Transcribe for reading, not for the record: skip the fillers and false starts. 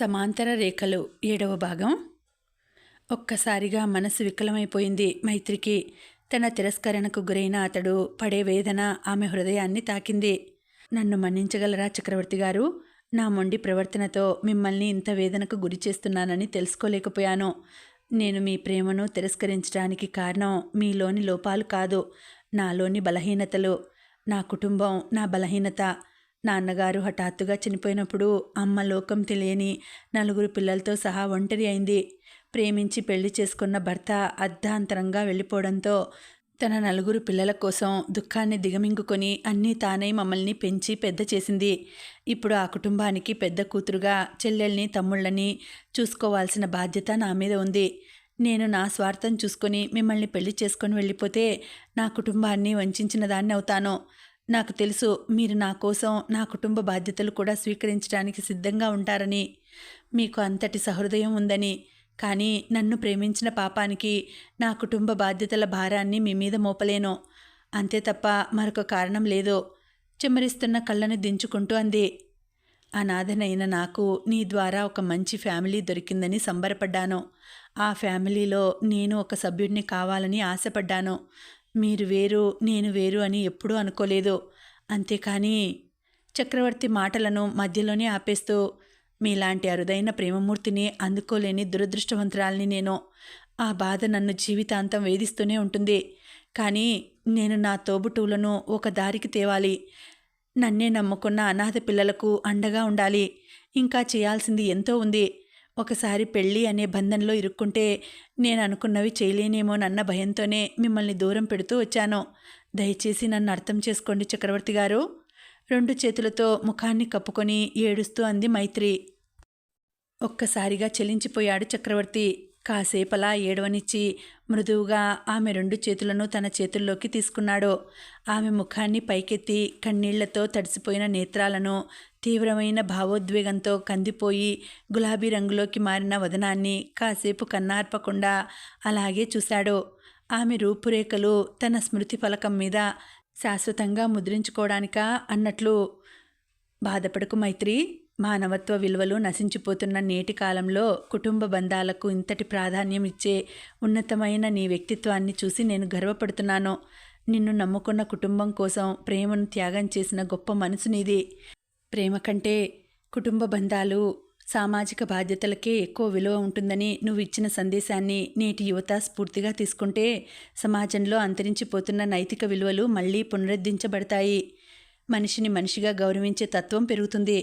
సమాంతర రేఖలు 7వ భాగం. ఒక్కసారిగా మనసు వికలమైపోయింది మైత్రికి. తన తిరస్కరణకు గురైన అతడు పడే వేదన ఆమె హృదయాన్ని తాకింది. నన్ను మన్నించగలరా చక్రవర్తి గారు? నా మొండి ప్రవర్తనతో మిమ్మల్ని ఇంత వేదనకు గురి చేస్తున్నానని తెలుసుకోలేకపోయాను. నేను మీ ప్రేమను తిరస్కరించడానికి కారణం మీలోని లోపాలు కాదు, నాలోని బలహీనతలు. నా కుటుంబం నా బలహీనత. నాన్నగారు హఠాత్తుగా చనిపోయినప్పుడు అమ్మ లోకం తెలియని 4 పిల్లలతో సహా ఒంటరి అయింది. ప్రేమించి పెళ్లి చేసుకున్న భర్త అర్ధాంతరంగా వెళ్ళిపోవడంతో తన 4 పిల్లల కోసం దుఃఖాన్ని దిగమింగుకొని అన్నీ తానై మమ్మల్ని పెంచి పెద్ద చేసింది. ఇప్పుడు ఆ కుటుంబానికి పెద్ద కూతురుగా చెల్లెల్ని తమ్ముళ్ళని చూసుకోవాల్సిన బాధ్యత నా మీద ఉంది. నేను నా స్వార్థం చూసుకొని మిమ్మల్ని పెళ్లి చేసుకొని వెళ్ళిపోతే నా కుటుంబాన్ని వంచిన దాన్ని అవుతాను. నాకు తెలుసు మీరు నా కోసం నా కుటుంబ బాధ్యతలు కూడా స్వీకరించడానికి సిద్ధంగా ఉంటారని, మీకు అంతటి సహృదయం ఉందని. కానీ నన్ను ప్రేమించిన పాపానికి నా కుటుంబ బాధ్యతల భారాన్ని మీ మీద మోపలేను. అంతే తప్ప మరొక కారణం లేదు. చెమ్మరిస్తున్న కళ్ళను దించుకుంటూ అంది. అనాథనైన నాకు నీ ద్వారా ఒక మంచి ఫ్యామిలీ దొరికిందని సంబరపడ్డాను. ఆ ఫ్యామిలీలో నేను ఒక సభ్యుడిని కావాలని ఆశపడ్డాను. మీరు వేరు నేను వేరు అని ఎప్పుడూ అనుకోలేదు. అంతేకాని చక్రవర్తి మాటలను మధ్యలోనే ఆపేస్తూ, మీలాంటి అరుదైన ప్రేమమూర్తిని అందుకోలేని దురదృష్టవంతురాల్ని నేను. ఆ బాధ నన్ను జీవితాంతం వేధిస్తూనే ఉంటుంది. కానీ నేను నా తోబుట్టువులను ఒక దారికి తేవాలి. నన్నే నమ్ముకున్న అనాథ పిల్లలకు అండగా ఉండాలి. ఇంకా చేయాల్సింది ఎంతో ఉంది. ఒకసారి పెళ్ళి అనే బంధంలో ఇరుక్కుంటే నేను అనుకున్నవి చేయలేనేమోనన్న భయంతోనే మిమ్మల్ని దూరం పెడుతూ వచ్చాను. దయచేసి నన్ను అర్థం చేసుకోండి చక్రవర్తి గారు. 2 చేతులతో ముఖాన్ని కప్పుకొని ఏడుస్తూ అంది మైత్రి. ఒక్కసారిగా చెలించిపోయాడు చక్రవర్తి. కాసేపలా ఏడవనిచ్చి మృదువుగా ఆమె 2 చేతులను తన చేతుల్లోకి తీసుకున్నాడు. ఆమె ముఖాన్ని పైకెత్తి కన్నీళ్లతో తడిసిపోయిన నేత్రాలను, తీవ్రమైన భావోద్వేగంతో కందిపోయి గులాబీ రంగులోకి మారిన వదనాన్ని కాసేపు కన్నార్పకుండా అలాగే చూశాడు. ఆమె రూపురేఖలు తన స్మృతి ఫలకం మీద శాశ్వతంగా ముద్రించుకోవడానికా అన్నట్లు, బాధపడకు మైత్రి. మానవత్వ విలువలు నశించిపోతున్న నేటి కాలంలో కుటుంబ బంధాలకు ఇంతటి ప్రాధాన్యం ఇచ్చే ఉన్నతమైన నీ వ్యక్తిత్వాన్ని చూసి నేను గర్వపడుతున్నాను. నిన్ను నమ్ముకున్న కుటుంబం కోసం ప్రేమను త్యాగం చేసిన గొప్ప మనసు నీది. ప్రేమ కంటే కుటుంబ బంధాలు, సామాజిక బాధ్యతలకే ఎక్కువ విలువ ఉంటుందని నువ్వు ఇచ్చిన సందేశాన్ని నేటి యువత స్ఫూర్తిగా తీసుకుంటే సమాజంలో అంతరించిపోతున్న నైతిక విలువలు మళ్ళీ పునరుద్ధరించబడతాయి. మనిషిని మనిషిగా గౌరవించే తత్వం పెరుగుతుంది.